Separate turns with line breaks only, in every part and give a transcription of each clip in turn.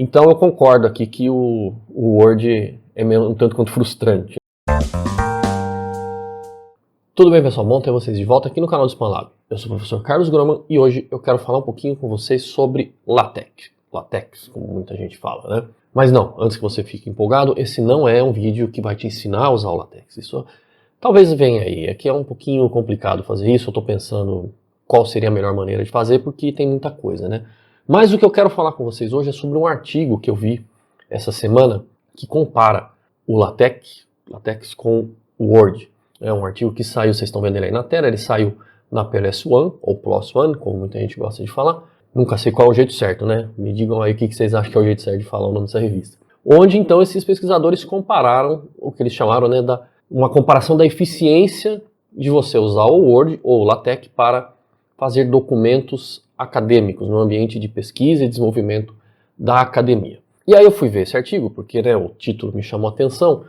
Então eu concordo aqui que o Word é um tanto quanto frustrante. Tudo bem, pessoal? Bom ter vocês de volta aqui no canal do Spanlab. Eu sou o professor Carlos Groman e hoje eu quero falar um pouquinho com vocês sobre LaTeX. LaTeX, como muita gente fala, né? Mas não, antes que você fique empolgado, esse não é um vídeo que vai te ensinar a usar o LaTeX. Isso talvez venha aí. Aqui é um pouquinho complicado fazer isso, eu estou pensando qual seria a melhor maneira de fazer, porque tem muita coisa, né? Mas o que eu quero falar com vocês hoje é sobre um artigo que eu vi essa semana que compara o LaTeX com o Word. É um artigo que saiu, vocês estão vendo ele aí na tela, ele saiu na PLS One, ou PLOS One, como muita gente gosta de falar. Nunca sei qual é o jeito certo, né? Me digam aí o que vocês acham que é o jeito certo de falar o nome dessa revista. Onde, então, esses pesquisadores compararam o que eles chamaram, né, uma comparação da eficiência de você usar o Word ou o LaTeX para fazer documentos acadêmicos no ambiente de pesquisa e desenvolvimento da academia. E aí eu fui ver esse artigo, porque né, o título me chamou a atenção,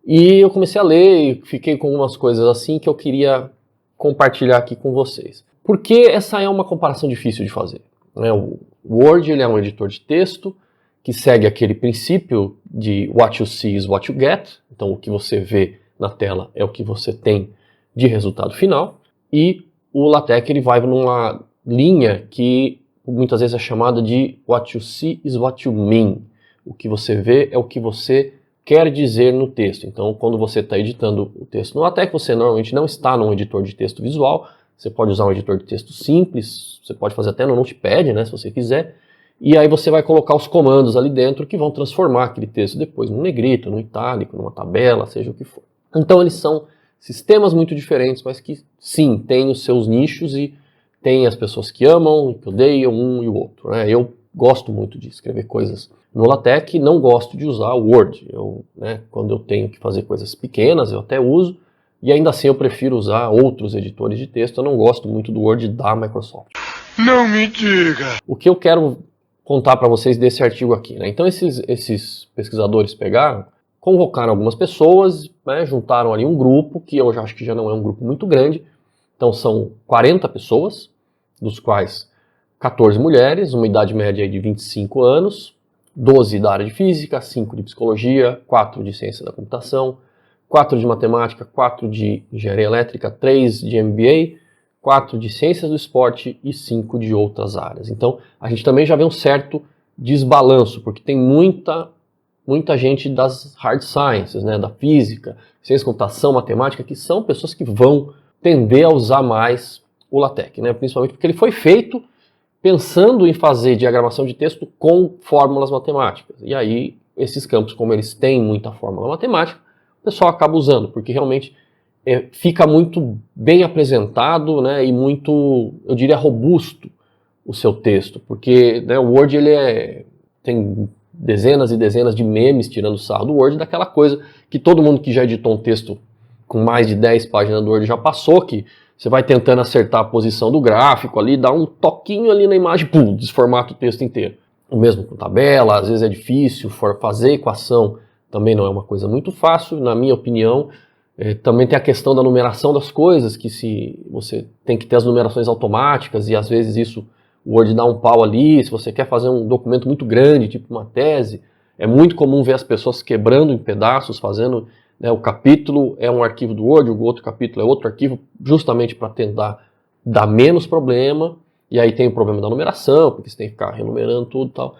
e eu comecei a ler e fiquei com algumas coisas assim que eu queria compartilhar aqui com vocês. Porque essa é uma comparação difícil de fazer. Né? O Word ele é um editor de texto que segue aquele princípio de what you see is what you get. Então o que você vê na tela é o que você tem de resultado final. E o LaTeX ele vai numa linha que muitas vezes é chamada de what you see is what you mean. O que você vê é o que você quer dizer no texto. Então, quando você está editando o texto no LaTeX, você normalmente não está num editor de texto visual, você pode usar um editor de texto simples, você pode fazer até no Notepad, né, se você quiser, e aí você vai colocar os comandos ali dentro que vão transformar aquele texto depois num negrito, num itálico, numa tabela, seja o que for. Então, eles são sistemas muito diferentes, mas que, sim, têm os seus nichos e tem as pessoas que amam, que odeiam um e o outro. Né? Eu gosto muito de escrever coisas no LaTeX, não gosto de usar o Word. Quando eu tenho que fazer coisas pequenas, eu até uso, e ainda assim eu prefiro usar outros editores de texto. Eu não gosto muito do Word da Microsoft.
Não me diga!
O que eu quero contar para vocês desse artigo aqui, né? Então esses pesquisadores pegaram, convocaram algumas pessoas, né, juntaram ali um grupo, que eu já acho que já não é um grupo muito grande. Então são 40 pessoas, dos quais 14 mulheres, uma idade média de 25 anos, 12 da área de física, 5 de psicologia, 4 de ciência da computação, 4 de matemática, 4 de engenharia elétrica, 3 de MBA, 4 de ciências do esporte e 5 de outras áreas. Então a gente também já vê um certo desbalanço, porque tem muita gente das hard sciences, né, da física, ciência da computação, matemática, que são pessoas que vão tender a usar mais o LaTeX, né, principalmente porque ele foi feito pensando em fazer diagramação de texto com fórmulas matemáticas. E aí, esses campos, como eles têm muita fórmula matemática, o pessoal acaba usando, porque realmente fica muito bem apresentado, né, e muito, eu diria, robusto o seu texto, porque né, o Word ele tem dezenas e dezenas de memes tirando sarro do Word, daquela coisa que todo mundo que já editou um texto com mais de 10 páginas do Word já passou, que você vai tentando acertar a posição do gráfico ali, dá um toquinho ali na imagem, pum, desformata o texto inteiro. O mesmo com tabela, às vezes é difícil, fazer equação também não é uma coisa muito fácil, na minha opinião. Também tem a questão da numeração das coisas, que se você tem que ter as numerações automáticas e às vezes isso, o Word dá um pau ali, se você quer fazer um documento muito grande, tipo uma tese, é muito comum ver as pessoas quebrando em pedaços, fazendo... O capítulo é um arquivo do Word, o outro capítulo é outro arquivo, justamente para tentar dar menos problema. E aí tem o problema da numeração, porque você tem que ficar renumerando tudo e tal.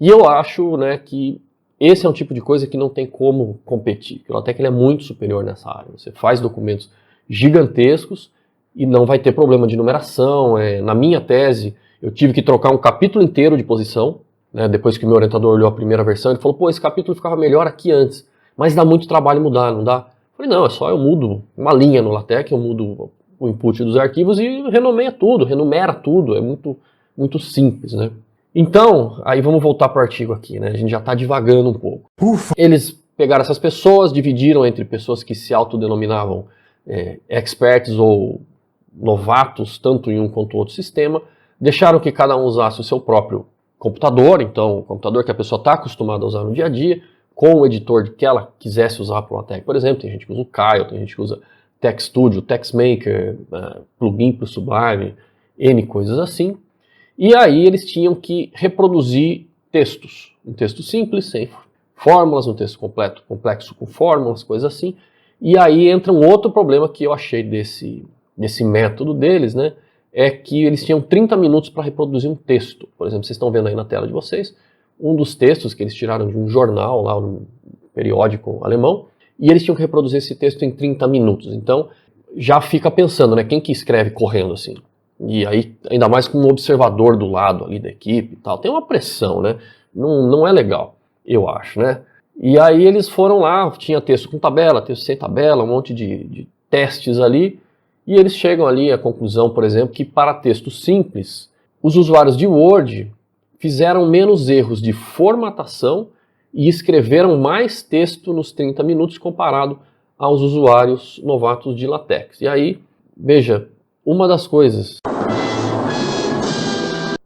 E eu acho, né, que esse é um tipo de coisa que não tem como competir. O LaTeX ele é muito superior nessa área. Você faz documentos gigantescos e não vai ter problema de numeração. Na minha tese, eu tive que trocar um capítulo inteiro de posição. Né, depois que o meu orientador olhou a primeira versão, ele falou, pô, esse capítulo ficava melhor aqui antes. Mas dá muito trabalho mudar, não dá? Eu falei, não, é só eu mudo uma linha no LaTeX, eu mudo o input dos arquivos e renumera tudo, é muito simples, né? Então, aí vamos voltar para o artigo aqui, né? A gente já está divagando um pouco. Ufa. Eles pegaram essas pessoas, dividiram entre pessoas que se autodenominavam experts ou novatos, tanto em um quanto outro sistema, deixaram que cada um usasse o seu próprio computador, então o computador que a pessoa está acostumada a usar no dia a dia, com o editor que ela quisesse usar para o LaTeX. Por exemplo, tem gente que usa o Kyle, tem gente que usa Text Studio, TextMaker, plugin para o Sublime, N coisas assim. E aí eles tinham que reproduzir textos. um texto simples, sem fórmulas, um texto complexo com fórmulas, coisas assim. E aí entra um outro problema que eu achei desse método deles, né? É que eles tinham 30 minutos para reproduzir um texto. Por exemplo, vocês estão vendo aí na tela de vocês, um dos textos que eles tiraram de um jornal, lá um periódico alemão, e eles tinham que reproduzir esse texto em 30 minutos. Então, já fica pensando, né? Quem que escreve correndo assim? E aí, ainda mais com um observador do lado ali da equipe e tal. Tem uma pressão, né? Não é legal, eu acho, né? E aí eles foram lá, tinha texto com tabela, texto sem tabela, um monte de testes ali, e eles chegam ali à conclusão, por exemplo, que para textos simples, os usuários de Word fizeram menos erros de formatação e escreveram mais texto nos 30 minutos comparado aos usuários novatos de LaTeX. E aí, veja, uma das coisas,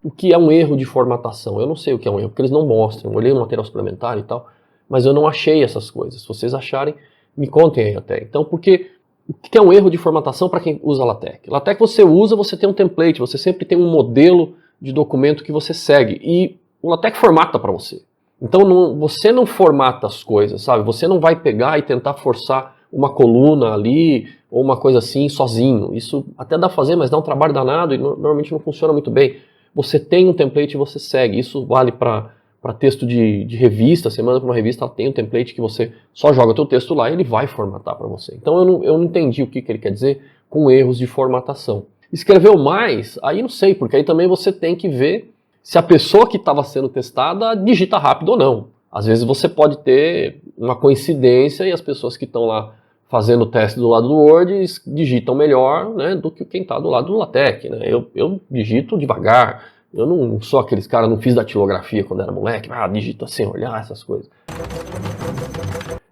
o que é um erro de formatação? Eu não sei o que é um erro, porque eles não mostram. Eu olhei no material suplementar e tal, mas eu não achei essas coisas. Se vocês acharem, me contem aí até. Então, porque o que é um erro de formatação para quem usa LaTeX? LaTeX você usa, você tem um template, você sempre tem um modelo de documento que você segue. E o LaTeX formata para você. Então você não formata as coisas, sabe? Você não vai pegar e tentar forçar uma coluna ali ou uma coisa assim sozinho. Isso até dá pra fazer, mas dá um trabalho danado e normalmente não funciona muito bem. Você tem um template e você segue. Isso vale para texto de revista. Você manda para uma revista, ela tem um template que você só joga o teu texto lá e ele vai formatar para você. Então eu não entendi o que ele quer dizer com erros de formatação. Escreveu mais? Aí não sei, porque aí também você tem que ver se a pessoa que estava sendo testada digita rápido ou não. Às vezes você pode ter uma coincidência e as pessoas que estão lá fazendo o teste do lado do Word digitam melhor, né, do que quem está do lado do LaTeX. Né? Eu digito devagar, eu não sou aqueles caras, não fiz datilografia quando era moleque, digito sem olhar, essas coisas.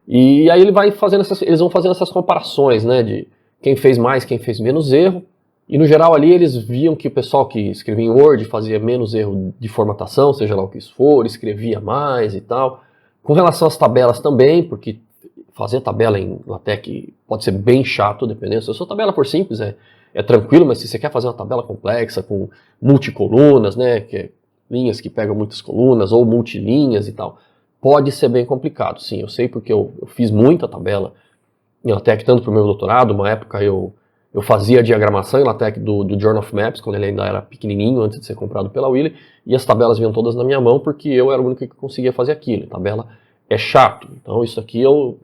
E aí eles vão fazendo essas comparações, né, de quem fez mais, quem fez menos erro. E no geral ali eles viam que o pessoal que escrevia em Word fazia menos erro de formatação, seja lá o que isso for, escrevia mais e tal. Com relação às tabelas também, porque fazer tabela em LaTeX pode ser bem chato, dependendo. Se a sua tabela for simples, é tranquilo, mas se você quer fazer uma tabela complexa, com multicolunas, né, que é linhas que pegam muitas colunas, ou multilinhas e tal, pode ser bem complicado. Sim, eu sei porque eu fiz muita tabela em LaTeX, tanto para o meu doutorado. Uma época eu fazia a diagramação em LaTeX do Journal of Maps, quando ele ainda era pequenininho, antes de ser comprado pela Wiley, e as tabelas vinham todas na minha mão, porque eu era o único que conseguia fazer aquilo. A tabela é chato, então isso aqui eu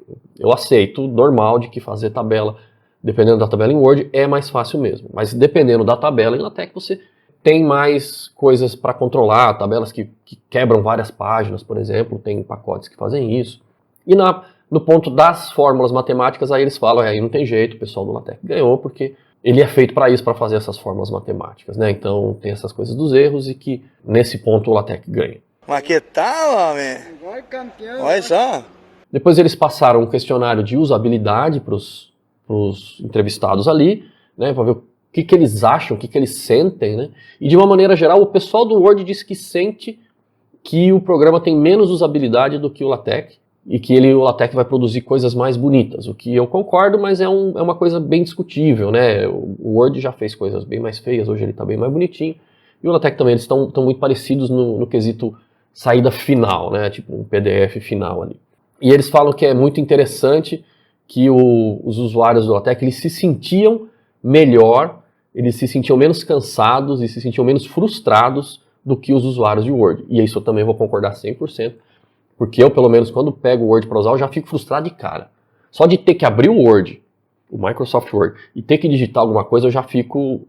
aceito, normal, de que fazer tabela, dependendo da tabela em Word, é mais fácil mesmo. Mas dependendo da tabela em LaTeX, você tem mais coisas para controlar, tabelas que quebram várias páginas, por exemplo, tem pacotes que fazem isso. E no ponto das fórmulas matemáticas, aí eles falam, aí não tem jeito, o pessoal do LaTeX ganhou, porque ele é feito para isso, para fazer essas fórmulas matemáticas, né? Então tem essas coisas dos erros e que nesse ponto o LaTeX ganha.
Mas que tal, homem?
Igual campeão.
Olha só.
Depois eles passaram um questionário de usabilidade para os entrevistados ali, né? Para ver o que eles acham, o que eles sentem, né? E de uma maneira geral, o pessoal do Word diz que sente que o programa tem menos usabilidade do que o LaTeX, e que o LaTeX vai produzir coisas mais bonitas, o que eu concordo, mas é uma coisa bem discutível, né? O Word já fez coisas bem mais feias, hoje ele está bem mais bonitinho, e o LaTeX também, eles estão muito parecidos no quesito saída final, né? Tipo um PDF final ali. E eles falam que é muito interessante que os usuários do LaTeX, eles se sentiam melhor, eles se sentiam menos cansados e se sentiam menos frustrados do que os usuários de Word. E isso eu também vou concordar 100%. Porque eu, pelo menos, quando pego o Word para usar, eu já fico frustrado de cara. Só de ter que abrir o Word, o Microsoft Word, e ter que digitar alguma coisa, eu já fico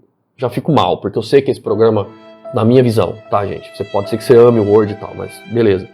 mal. Porque eu sei que esse programa, na minha visão, tá, gente? Pode ser que você ame o Word e tal, mas beleza.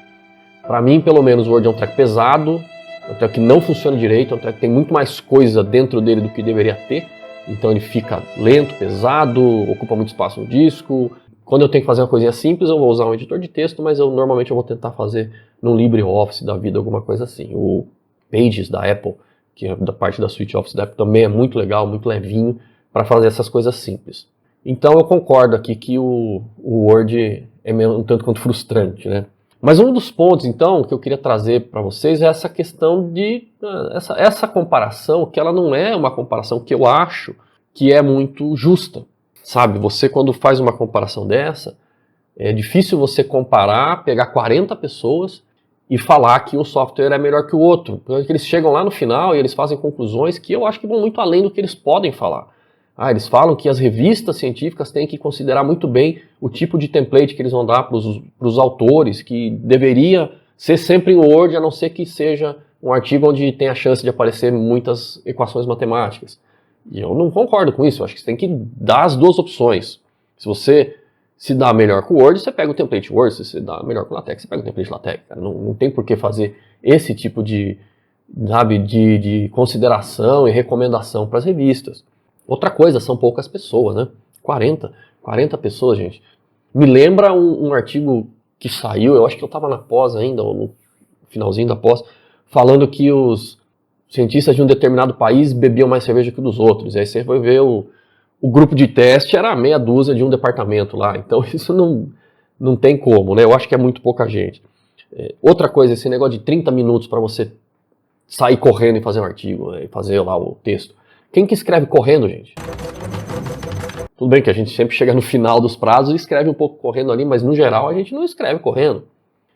Para mim, pelo menos, o Word é um treco pesado, é um treco que não funciona direito, é um treco que tem muito mais coisa dentro dele do que deveria ter. Então ele fica lento, pesado, ocupa muito espaço no disco. Quando eu tenho que fazer uma coisinha simples, eu vou usar um editor de texto, mas normalmente eu vou tentar fazer num LibreOffice da vida, alguma coisa assim. O Pages da Apple, que é da parte da suite Office da Apple, também é muito legal, muito levinho para fazer essas coisas simples. Então eu concordo aqui que o Word é um tanto quanto frustrante, né? Mas um dos pontos, então, que eu queria trazer para vocês é essa questão de essa comparação, que ela não é uma comparação que eu acho que é muito justa. Sabe, você quando faz uma comparação dessa, É difícil você comparar, pegar 40 pessoas e falar que um software é melhor que o outro. Porque eles chegam lá no final e eles fazem conclusões que eu acho que vão muito além do que eles podem falar. Eles falam que as revistas científicas têm que considerar muito bem o tipo de template que eles vão dar para os autores, que deveria ser sempre em Word, a não ser que seja um artigo onde tem a chance de aparecer muitas equações matemáticas. E eu não concordo com isso, eu acho que você tem que dar as duas opções. Se você se dá melhor com o Word, você pega o template Word. Se você dá melhor com o LaTeX, você pega o template LaTeX. Não tem por que fazer esse tipo de consideração e recomendação para as revistas. Outra coisa, são poucas pessoas, né? 40 pessoas, gente. Me lembra um artigo que saiu, eu acho que eu estava na pós ainda, ou no finalzinho da pós, falando que os cientistas de um determinado país bebiam mais cerveja que dos outros. E aí você foi ver o grupo de teste era meia dúzia de um departamento lá. Então isso não tem como, né? Eu acho que é muito pouca gente. Outra coisa, esse negócio de 30 minutos para você sair correndo e fazer um artigo, né? E fazer lá o texto. Quem que escreve correndo, gente? Tudo bem que a gente sempre chega no final dos prazos e escreve um pouco correndo ali, mas no geral a gente não escreve correndo.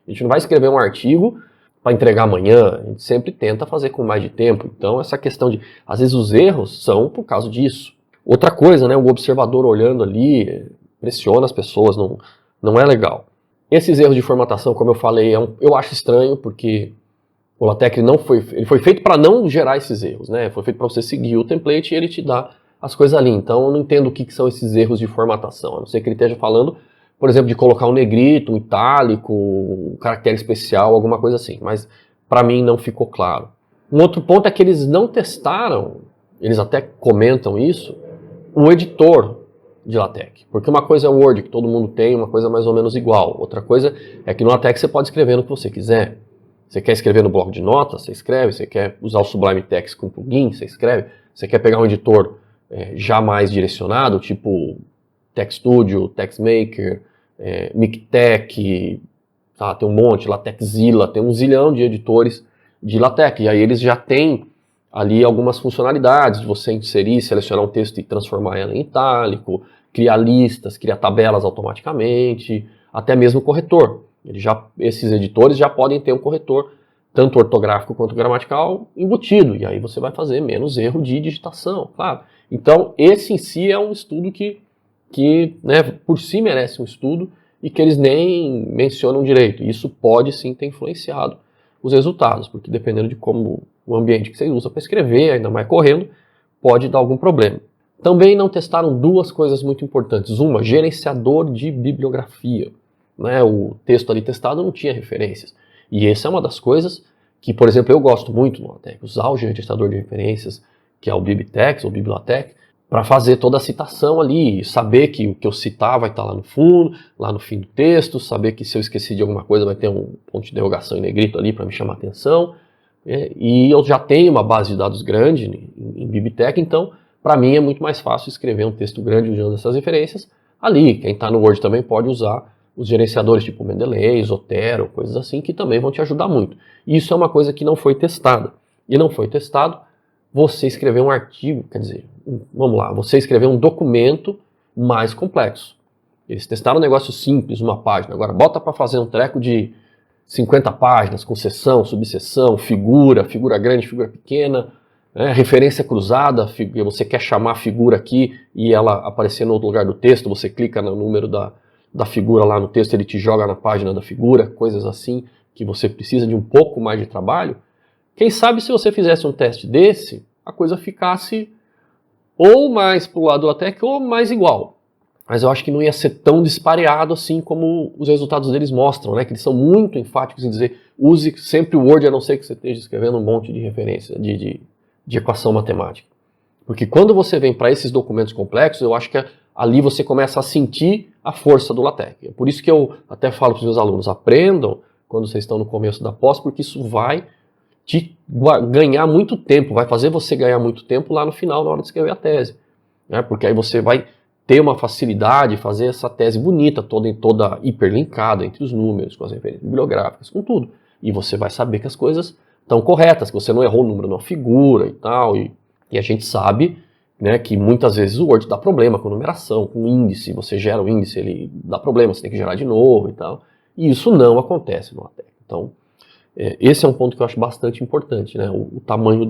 A gente não vai escrever um artigo para entregar amanhã, a gente sempre tenta fazer com mais de tempo. Então essa questão de, às vezes os erros são por causa disso. Outra coisa, né, o observador olhando ali, pressiona as pessoas, não é legal. Esses erros de formatação, como eu falei, eu acho estranho, porque o LaTeX ele foi feito para não gerar esses erros, né? Foi feito para você seguir o template e ele te dá as coisas ali. Então eu não entendo o que são esses erros de formatação, a não ser que ele esteja falando, por exemplo, de colocar um negrito, um itálico, um caractere especial, alguma coisa assim. Mas para mim não ficou claro. Um outro ponto é que eles não testaram, eles até comentam isso, o editor de LaTeX. Porque uma coisa é o Word, que todo mundo tem, uma coisa mais ou menos igual. Outra coisa é que no LaTeX você pode escrever no que você quiser. Você quer escrever no bloco de notas, você escreve. Você quer usar o Sublime Text com plugin, você escreve. Você quer pegar um editor já mais direcionado, tipo Text Studio, TextMaker, MikTeX, tá, tem um monte, LaTeXzilla, tem um zilhão de editores de LaTeX. E aí eles já têm ali algumas funcionalidades de você inserir, selecionar um texto e transformar ela em itálico, criar listas, criar tabelas automaticamente, até mesmo corretor. Esses editores já podem ter um corretor, tanto ortográfico quanto gramatical, embutido, e aí você vai fazer menos erro de digitação, claro. Então, esse em si é um estudo que né, por si merece um estudo e que eles nem mencionam direito. E isso pode sim ter influenciado os resultados, porque dependendo de como o ambiente que você usa para escrever, ainda mais correndo, pode dar algum problema. Também não testaram duas coisas muito importantes. Uma, gerenciador de bibliografia. Né, o texto ali testado não tinha referências. E essa é uma das coisas que, por exemplo, eu gosto muito no LaTeX, usar o gerenciador de referências, que é o BibTeX ou BibLaTeX, para fazer toda a citação ali, saber que o que eu citar vai estar lá no fundo, lá no fim do texto, saber que se eu esqueci de alguma coisa vai ter um ponto de interrogação em negrito ali para me chamar a atenção. E eu já tenho uma base de dados grande em BibTeX, então para mim é muito mais fácil escrever um texto grande usando essas referências ali. Quem está no Word também pode usar os gerenciadores tipo Mendeley, Zotero, coisas assim, que também vão te ajudar muito. E isso é uma coisa que não foi testada. E não foi testado você escrever um artigo, quer dizer, vamos lá, você escrever um documento mais complexo. Eles testaram um negócio simples, uma página. Agora bota para fazer um treco de 50 páginas, com seção, subseção, figura grande, figura pequena, referência cruzada, você quer chamar a figura aqui e ela aparecer no outro lugar do texto, você clica no número da figura lá no texto, ele te joga na página da figura, coisas assim, que você precisa de um pouco mais de trabalho. Quem sabe se você fizesse um teste desse, a coisa ficasse ou mais pro lado do LaTeX ou mais igual. Mas eu acho que não ia ser tão dispareado assim como os resultados deles mostram, né? Que eles são muito enfáticos em dizer, use sempre o Word, a não ser que você esteja escrevendo um monte de referência, de equação matemática. Porque quando você vem para esses documentos complexos, eu acho que ali você começa a sentir a força do LaTeX. É por isso que eu até falo para os meus alunos, aprendam quando vocês estão no começo da pós, porque isso vai te ganhar muito tempo, vai fazer você ganhar muito tempo lá no final, na hora de escrever a tese. Né? Porque aí você vai ter uma facilidade de fazer essa tese bonita, toda hiperlinkada entre os números, com as referências bibliográficas, com tudo. E você vai saber que as coisas estão corretas, que você não errou o número numa figura e tal. E a gente sabe né, que muitas vezes o Word dá problema com numeração, com índice, você gera o índice, ele dá problema, você tem que gerar de novo e tal. E isso não acontece no LaTeX. Então, esse é um ponto que eu acho bastante importante, né, o tamanho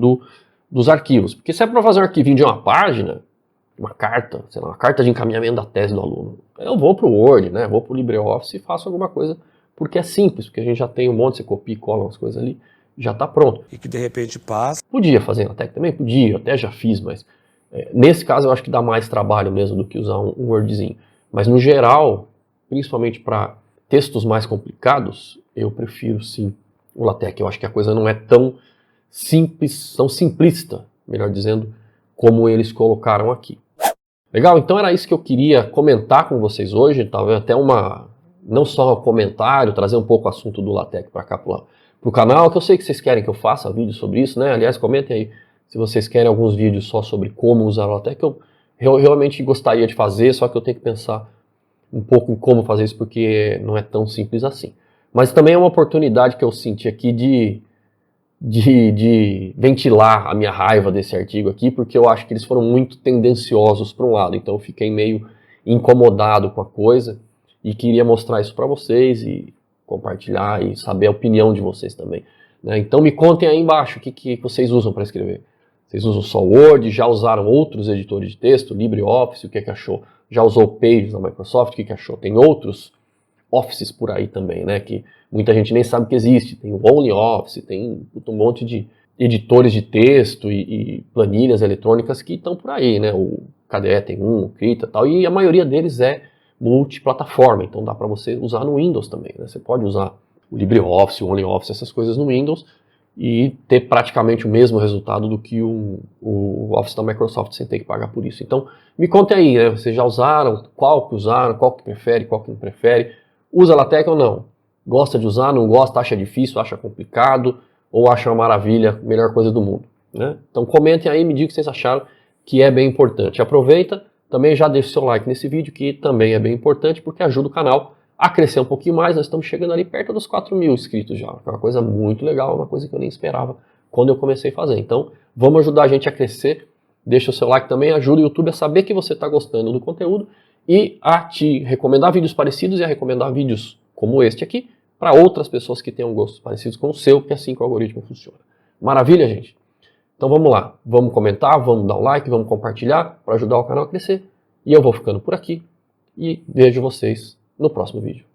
dos arquivos. Porque se é para fazer um arquivinho de uma página, uma carta, sei lá, uma carta de encaminhamento da tese do aluno, eu vou para o Word, né, vou para o LibreOffice e faço alguma coisa, porque é simples, porque a gente já tem um monte, você copia e cola umas coisas ali, já está pronto.
E que de repente passa.
Podia fazer em LaTeX também? Podia, eu até já fiz, mas nesse caso eu acho que dá mais trabalho mesmo do que usar um Wordzinho. Mas no geral, principalmente para textos mais complicados, eu prefiro sim o LaTeX. Eu acho que a coisa não é tão simples, tão simplista, melhor dizendo, como eles colocaram aqui. Legal? Então era isso que eu queria comentar com vocês hoje, talvez até não só um comentário, trazer um pouco o assunto do LaTeX para cá para o canal, que eu sei que vocês querem que eu faça vídeo sobre isso, né? Aliás, comentem aí se vocês querem alguns vídeos só sobre como usar o LaTeX, que eu realmente gostaria de fazer, só que eu tenho que pensar um pouco em como fazer isso, porque não é tão simples assim. Mas também é uma oportunidade que eu senti aqui de ventilar a minha raiva desse artigo aqui, porque eu acho que eles foram muito tendenciosos para um lado, então eu fiquei meio incomodado com a coisa e queria mostrar isso para vocês e compartilhar e saber a opinião de vocês também, né? Então me contem aí embaixo o que vocês usam para escrever. Vocês usam só Word? Já usaram outros editores de texto? LibreOffice, o que achou? Já usou Pages da Microsoft? O que achou? Tem outros Offices por aí também, né? Que muita gente nem sabe que existe. Tem o OnlyOffice, tem um monte de editores de texto e planilhas eletrônicas que estão por aí, né? O KDE tem o Krita e tal, e a maioria deles é multiplataforma, então dá para você usar no Windows também, né? Você pode usar o LibreOffice, o OnlyOffice, essas coisas no Windows e ter praticamente o mesmo resultado do que o Office da Microsoft sem ter que pagar por isso. Então, me contem aí, né? Vocês já usaram? Qual que usaram? Qual que prefere? Qual que não prefere? Usa LaTeX ou não? Gosta de usar? Não gosta? Acha difícil? Acha complicado? Ou acha uma maravilha? Melhor coisa do mundo, né? Então comentem aí e me digam o que vocês acharam, que é bem importante. Aproveita, também já deixa o seu like nesse vídeo, que também é bem importante, porque ajuda o canal a crescer um pouquinho mais. Nós estamos chegando ali perto dos 4.000 inscritos já. É uma coisa muito legal, uma coisa que eu nem esperava quando eu comecei a fazer. Então, vamos ajudar a gente a crescer. Deixa o seu like também, ajuda o YouTube a saber que você está gostando do conteúdo e a te recomendar vídeos parecidos e a recomendar vídeos como este aqui para outras pessoas que tenham gostos parecidos com o seu, que é assim que o algoritmo funciona. Maravilha, gente? Então vamos lá, vamos comentar, vamos dar um like, vamos compartilhar para ajudar o canal a crescer. E eu vou ficando por aqui e vejo vocês no próximo vídeo.